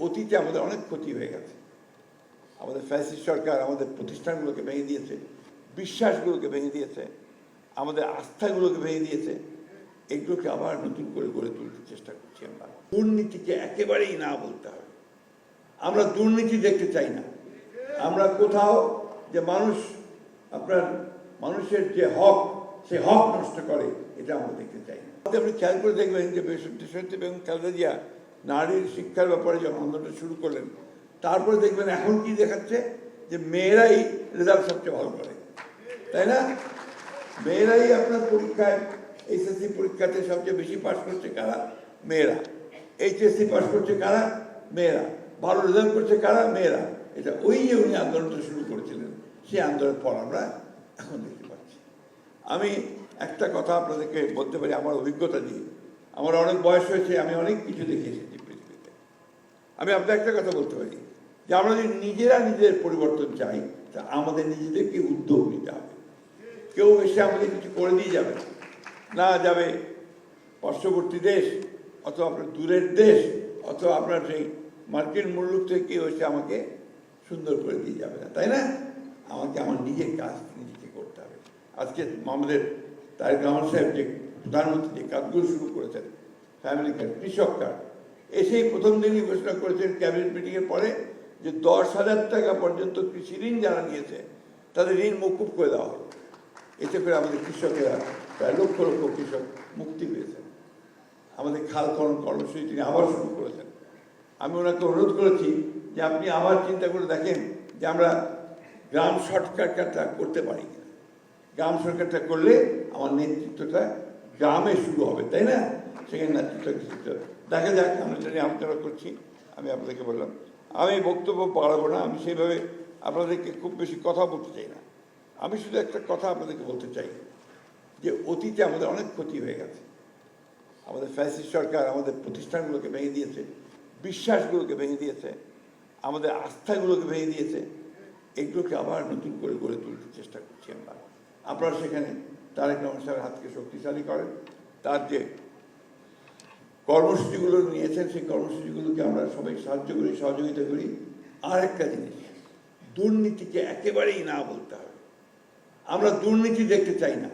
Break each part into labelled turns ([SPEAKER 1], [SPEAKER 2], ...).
[SPEAKER 1] অতীতে আমাদের অনেক ক্ষতি হয়ে গেছে। আমাদের ফ্যাসিস্ট সরকার আমাদের প্রতিষ্ঠানগুলোকে ভেঙে দিয়েছে, বিশ্বাসগুলোকে ভেঙে দিয়েছে, আমাদের আস্থাগুলোকে ভেঙে দিয়েছে। এগুলোকে আবার নতুন করে গড়ে তুলতে চেষ্টা করছি আমরা। দুর্নীতিকে একেবারেই না বলতে হবে। আমরা দুর্নীতি দেখতে চাই না। আমরা কোথাও যে মানুষের যে হক, সে হক নষ্ট করে, এটা আমরা দেখতে চাই না। আপনি খেয়াল করে দেখবেন যে দেশনেত্রী বেগম খালেদা জিয়া নারীর শিক্ষার ব্যাপারে যখন আন্দোলন শুরু করলেন, তারপরে দেখবেন এখন কি দেখাচ্ছে যে মেয়েরাই রেজাল্ট সবচেয়ে ভালো করে, তাই না? মেয়েরাই আপনার পরীক্ষায়, এইচএসসি পরীক্ষাতে সবচেয়ে বেশি পাস করছে কারা? মেয়েরা। এইচএসসি পাস করছে কারা? মেয়েরা। ভালো রেজাল্ট করছে কারা? মেয়েরা। এটা ওই যে উনি আন্দোলনটা শুরু করেছিলেন, সেই আন্দোলনের ফল আমরা এখন দেখতে পাচ্ছি। আমি একটা কথা আপনাদেরকে বলতে পারি আমার অভিজ্ঞতা দিয়ে। আমার অনেক বয়স হয়েছে, আমি অনেক কিছু দেখে এসেছি পৃথিবীতে। আমি আপনার একটা কথা বলতে পারি যে আমরা যদি নিজেরা নিজেদের পরিবর্তন চাই, তা আমাদের নিজেদেরকে উদ্যোগ নিতে হবে। কেউ এসে আমাদের কিছু করে দিয়ে যাবে না, যাবে পার্শ্ববর্তী দেশ অথবা আপনার দূরের দেশ অথবা আপনার সেই মার্কিন মুলুক থেকে কেউ এসে আমাকে সুন্দর করে দিয়ে যাবে না, তাই না? আমাকে আমার নিজের কাজ নিজেকে করতে হবে। আজকে আমাদের তারেক রহমান সাহেব যে প্রধানমন্ত্রী যে কাজগুলো শুরু করেছেন, ফ্যামিলি কার্ড, কৃষক কার্ড, এসেই প্রথম দিনই ঘোষণা করেছেন ক্যাবিনেট মিটিংয়ের পরে যে 10,000 টাকা পর্যন্ত কৃষি ঋণ যারা নিয়েছে তাদের ঋণ মকুব করে দেওয়া হলো। এতে করে আমাদের কৃষকেরা প্রায় লক্ষ লক্ষ কৃষক মুক্তি পেয়েছেন। আমাদের খাল খনন কর্মসূচি তিনি আবার শুরু করেছেন। আমি ওনাকে অনুরোধ করেছি যে আপনি আবার চিন্তা করে দেখেন যে আমরা গ্রাম সরকারটা করতে পারি কিনা। গ্রাম সরকারটা করলে আমার নেতৃত্বটা গ্রামে শুরু হবে, তাই না? সেখানে নেতৃত্ব দেখা যাক, আমরা সেটা আলোচনা করছি। আমি আপনাদেরকে বললাম আমি বক্তব্য পারবো না, আমি সেইভাবে আপনাদেরকে খুব বেশি কথা বলতে চাই না। আমি শুধু একটা কথা আপনাদেরকে বলতে চাই যে অতীতে আমাদের অনেক ক্ষতি হয়ে গেছে। আমাদের ফ্যাসিস্ট সরকার আমাদের প্রতিষ্ঠানগুলোকে ভেঙে দিয়েছে, বিশ্বাসগুলোকে ভেঙে দিয়েছে, আমাদের আস্থাগুলোকে ভেঙে দিয়েছে। এগুলোকে আবার নতুন করে গড়ে তুলতে চেষ্টা করছি আমরা। আপনারা সেখানে তারেক রহমান সাহেবের হাতকে শক্তিশালী করেন। তার যে কর্মসূচিগুলো নিয়েছেন, সেই কর্মসূচিগুলোকে আমরা সবাই সাহায্য করি, সহযোগিতা করি। আর একটা জিনিস, দুর্নীতিকে একেবারেই না বলতে হবে। আমরা দুর্নীতি দেখতে চাই না।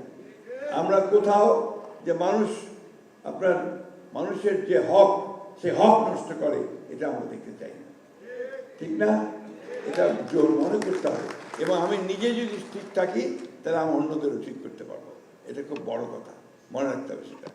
[SPEAKER 1] আমরা কোথাও যে মানুষের যে হক, সে হক নষ্ট করে, এটা আমরা দেখতে চাই না, ঠিক না? এটা মনে করতে হবে। এবং আমি নিজে যদি ঠিক থাকি, তাহলে আমি অন্যদেরও ঠিক করতে পারবো। এটা খুব বড় কথা, মনে রাখতে হবে সেটা।